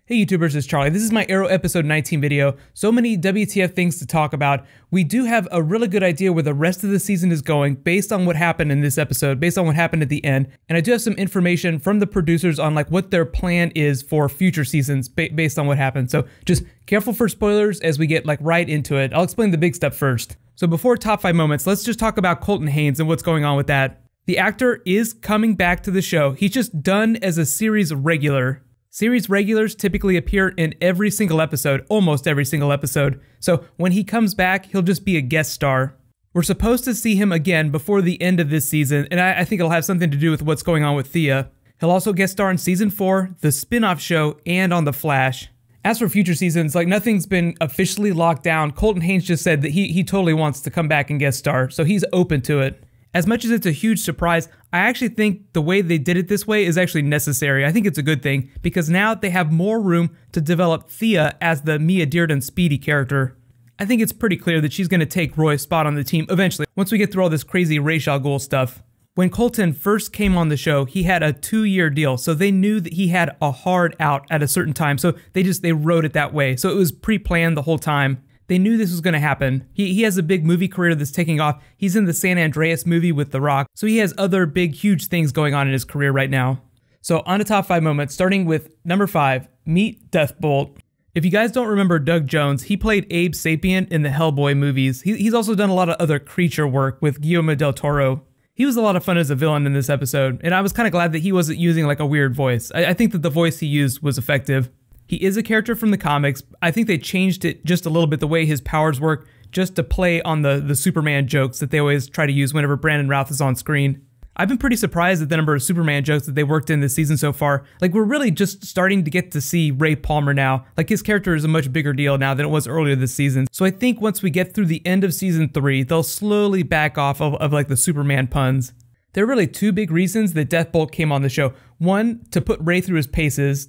Hey YouTubers, it's Charlie. This is my Arrow episode 19 video. So many WTF things to talk about. We do have a really good idea where the rest of the season is going based on what happened in this episode, based on what happened at the end. And I do have some information from the producers on like what their plan is for future seasons based on what happened. So just careful for spoilers as we get like right into it. I'll explain the big stuff first. So before top 5 moments, let's just talk about Colton Haynes and what's going on with that. The actor is coming back to the show. He's just done as a series regular. Series regulars typically appear in every single episode, almost every single episode. So when he comes back, he'll just be a guest star. We're supposed to see him again before the end of this season, and I think it'll have something to do with what's going on with Thea. He'll also guest star in season 4, the spin-off show, and on The Flash. As for future seasons, like nothing's been officially locked down. Colton Haynes just said that he totally wants to come back and guest star, so he's open to it. As much as it's a huge surprise, I actually think the way they did it this way is actually necessary. I think it's a good thing, because now they have more room to develop Thea as the Mia Dearden Speedy character. I think it's pretty clear that she's going to take Roy's spot on the team eventually, once we get through all this crazy Ra's al Ghul stuff. When Colton first came on the show, he had a 2-year deal, so they knew that he had a hard out at a certain time, so they wrote it that way. So it was pre-planned the whole time. They knew this was going to happen. He has a big movie career that's taking off. He's in the San Andreas movie with The Rock, so he has other big, huge things going on in his career right now. So on to top 5 moments, starting with number 5, meet Deathbolt. If you guys don't remember Doug Jones, he played Abe Sapien in the Hellboy movies. He's also done a lot of other creature work with Guillermo del Toro. He was a lot of fun as a villain in this episode, and I was kind of glad that he wasn't using like a weird voice. I think that the voice he used was effective. He is a character from the comics. I think they changed it just a little bit, the way his powers work, just to play on the Superman jokes that they always try to use whenever Brandon Routh is on screen. I've been pretty surprised at the number of Superman jokes that they worked in this season so far. Like, we're really just starting to get to see Ray Palmer now. Like, his character is a much bigger deal now than it was earlier this season. So I think once we get through the end of season 3, they'll slowly back off of like the Superman puns. There are really 2 big reasons that Deathbolt came on the show. One, to put Ray through his paces,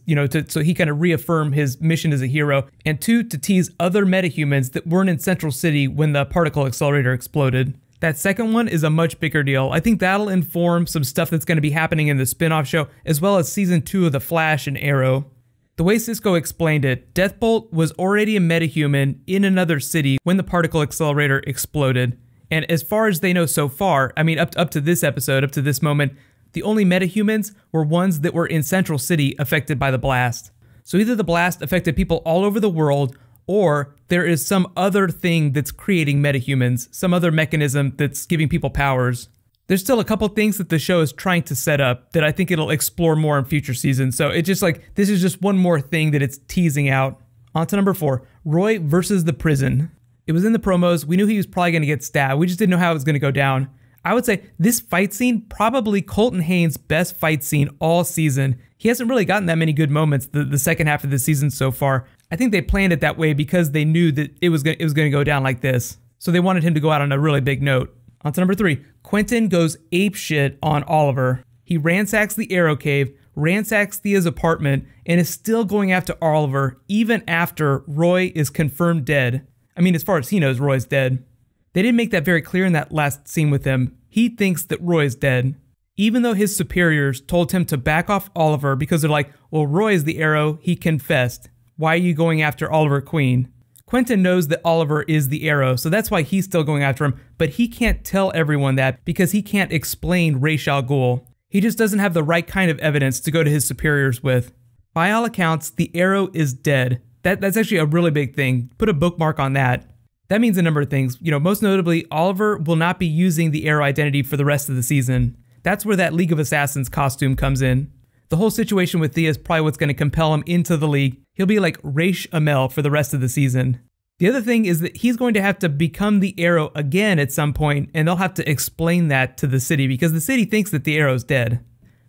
so he kind of reaffirm his mission as a hero. And 2, to tease other metahumans that weren't in Central City when the particle accelerator exploded. That second one is a much bigger deal. I think that'll inform some stuff that's going to be happening in the spin-off show, as well as season 2 of The Flash and Arrow. The way Cisco explained it, Deathbolt was already a metahuman in another city when the particle accelerator exploded. And as far as they know so far, I mean, up to this episode, up to this moment, the only metahumans were ones that were in Central City affected by the blast. So either the blast affected people all over the world, or there is some other thing that's creating metahumans, some other mechanism that's giving people powers. There's still a couple things that the show is trying to set up that I think it'll explore more in future seasons. So it's just like, this is just one more thing that it's teasing out. On to number 4, Roy versus the prison. It was in the promos. We knew he was probably going to get stabbed. We just didn't know how it was going to go down. I would say this fight scene, probably Colton Haynes' best fight scene all season. He hasn't really gotten that many good moments the second half of the season so far. I think they planned it that way because they knew that it was going to go down like this. So they wanted him to go out on a really big note. On to number 3, Quentin goes apeshit on Oliver. He ransacks the Arrow Cave, ransacks Thea's apartment, and is still going after Oliver even after Roy is confirmed dead. I mean, as far as he knows, Roy's dead. They didn't make that very clear in that last scene with him. He thinks that Roy's dead. Even though his superiors told him to back off Oliver because they're like, well, Roy's the Arrow, he confessed. Why are you going after Oliver Queen? Quentin knows that Oliver is the Arrow, so that's why he's still going after him, but he can't tell everyone that because he can't explain Ra's al Ghul. He just doesn't have the right kind of evidence to go to his superiors with. By all accounts, the Arrow is dead. That's actually a really big thing. Put a bookmark on that. That means a number of things. Most notably, Oliver will not be using the Arrow identity for the rest of the season. That's where that League of Assassins costume comes in. The whole situation with Thea is probably what's going to compel him into the League. He'll be like Ra's Amel for the rest of the season. The other thing is that he's going to have to become the Arrow again at some point, and they'll have to explain that to the city because the city thinks that the Arrow's dead.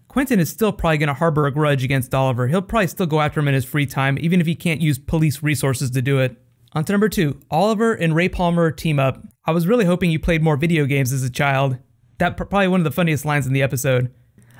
Quentin is still probably going to harbor a grudge against Oliver. He'll probably still go after him in his free time, even if he can't use police resources to do it. On to number 2, Oliver and Ray Palmer team up. I was really hoping you played more video games as a child. That's probably one of the funniest lines in the episode.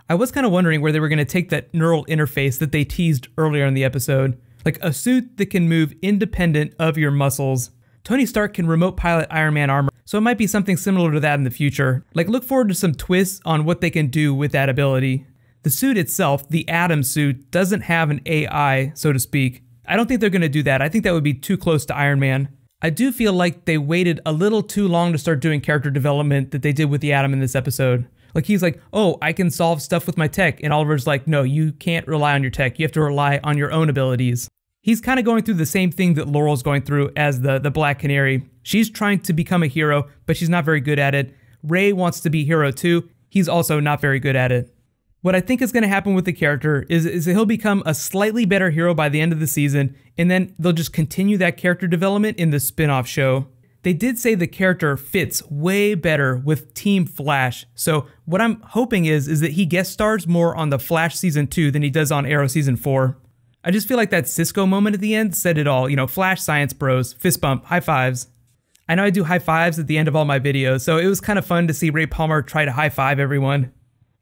I was kind of wondering where they were going to take that neural interface that they teased earlier in the episode. Like a suit that can move independent of your muscles. Tony Stark can remote pilot Iron Man armor, so it might be something similar to that in the future. Like, look forward to some twists on what they can do with that ability. The suit itself, the Atom suit, doesn't have an AI, so to speak. I don't think they're going to do that. I think that would be too close to Iron Man. I do feel like they waited a little too long to start doing character development that they did with the Atom in this episode. Like, he's like, oh, I can solve stuff with my tech. And Oliver's like, no, you can't rely on your tech. You have to rely on your own abilities. He's kind of going through the same thing that Laurel's going through as the Black Canary. She's trying to become a hero, but she's not very good at it. Ray wants to be hero too. He's also not very good at it. What I think is going to happen with the character is that he'll become a slightly better hero by the end of the season, and then they'll just continue that character development in the spin-off show. They did say the character fits way better with Team Flash, so what I'm hoping is that he guest stars more on the Flash Season 2 than he does on Arrow Season 4. I just feel like that Cisco moment at the end said it all. You know, Flash Science Bros, fist bump, high fives. I know I do high fives at the end of all my videos, so it was kind of fun to see Ray Palmer try to high five everyone.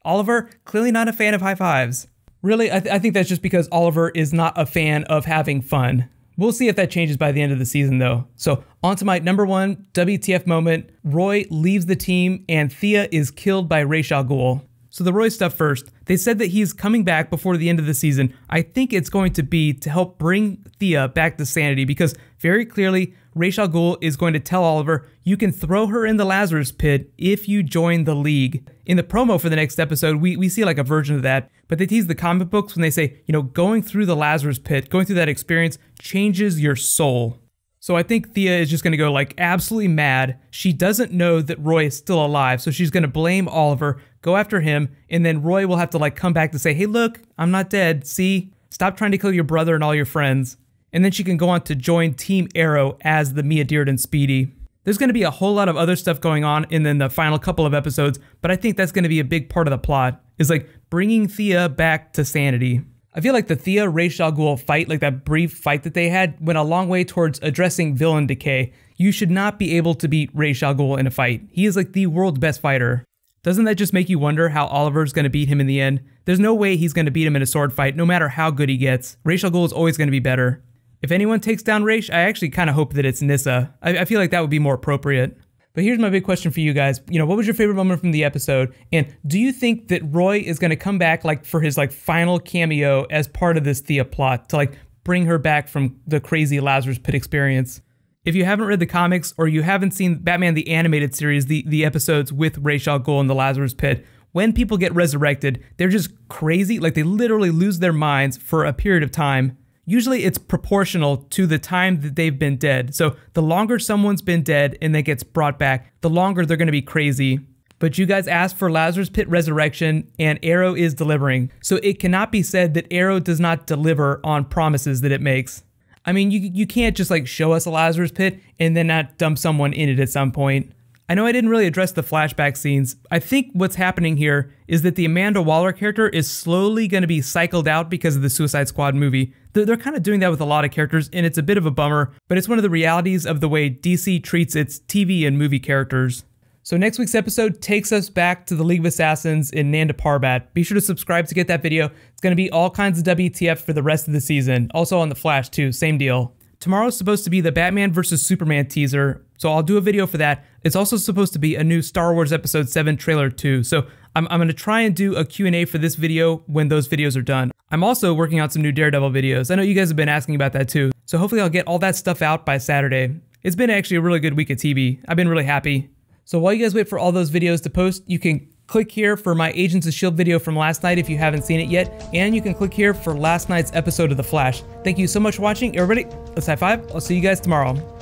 Oliver, clearly not a fan of high fives. Really, I think that's just because Oliver is not a fan of having fun. We'll see if that changes by the end of the season though. So on to my number one WTF moment. Roy leaves the team and Thea is killed by Ra's al Ghul. So the Roy stuff first. They said that he's coming back before the end of the season. I think it's going to be to help bring Thea back to sanity because very clearly Ra's al Ghul is going to tell Oliver, you can throw her in the Lazarus pit if you join the League. In the promo for the next episode, we see like a version of that, but they tease the comic books when they say, you know, going through the Lazarus pit, going through that experience changes your soul. So I think Thea is just going to go like absolutely mad. She doesn't know that Roy is still alive, so she's going to blame Oliver, go after him, and then Roy will have to like come back to say, hey look, I'm not dead, see? Stop trying to kill your brother and all your friends. And then she can go on to join Team Arrow as the Mia Dearden Speedy. There's going to be a whole lot of other stuff going on in then the final couple of episodes, but I think that's going to be a big part of the plot, is like bringing Thea back to sanity. I feel like the Thea Ra's al Ghul fight, like that brief fight that they had, went a long way towards addressing villain decay. You should not be able to beat Ra's al Ghul in a fight. He is like the world's best fighter. Doesn't that just make you wonder how Oliver's going to beat him in the end? There's no way he's going to beat him in a sword fight, no matter how good he gets. Ra's al Ghul is always going to be better. If anyone takes down Ra's, I actually kind of hope that it's Nyssa. I feel like that would be more appropriate. But here's my big question for you guys. You know, what was your favorite moment from the episode? And do you think that Roy is going to come back like for his like final cameo as part of this Thea plot to like bring her back from the crazy Lazarus Pit experience? If you haven't read the comics or you haven't seen Batman the Animated Series, the episodes with Ra's al Ghul in the Lazarus Pit, when people get resurrected, they're just crazy. Like they literally lose their minds for a period of time. Usually it's proportional to the time that they've been dead. So the longer someone's been dead and then gets brought back, the longer they're going to be crazy. But you guys asked for Lazarus Pit resurrection and Arrow is delivering. So it cannot be said that Arrow does not deliver on promises that it makes. I mean, you can't just like show us a Lazarus Pit and then not dump someone in it at some point. I know I didn't really address the flashback scenes. I think what's happening here is that the Amanda Waller character is slowly going to be cycled out because of the Suicide Squad movie. They're kind of doing that with a lot of characters, and it's a bit of a bummer, but it's one of the realities of the way DC treats its TV and movie characters. So next week's episode takes us back to the League of Assassins in Nanda Parbat. Be sure to subscribe to get that video. It's going to be all kinds of WTF for the rest of the season. Also on The Flash too, same deal. Tomorrow's supposed to be the Batman vs. Superman teaser, so I'll do a video for that. It's also supposed to be a new Star Wars Episode 7 trailer too, so I'm going to try and do a Q&A for this video when those videos are done. I'm also working on some new Daredevil videos. I know you guys have been asking about that too, so hopefully I'll get all that stuff out by Saturday. It's been actually a really good week of TV. I've been really happy. So while you guys wait for all those videos to post, you can click here for my Agents of S.H.I.E.L.D. video from last night if you haven't seen it yet, and you can click here for last night's episode of The Flash. Thank you so much for watching, everybody. Let's high five. I'll see you guys tomorrow.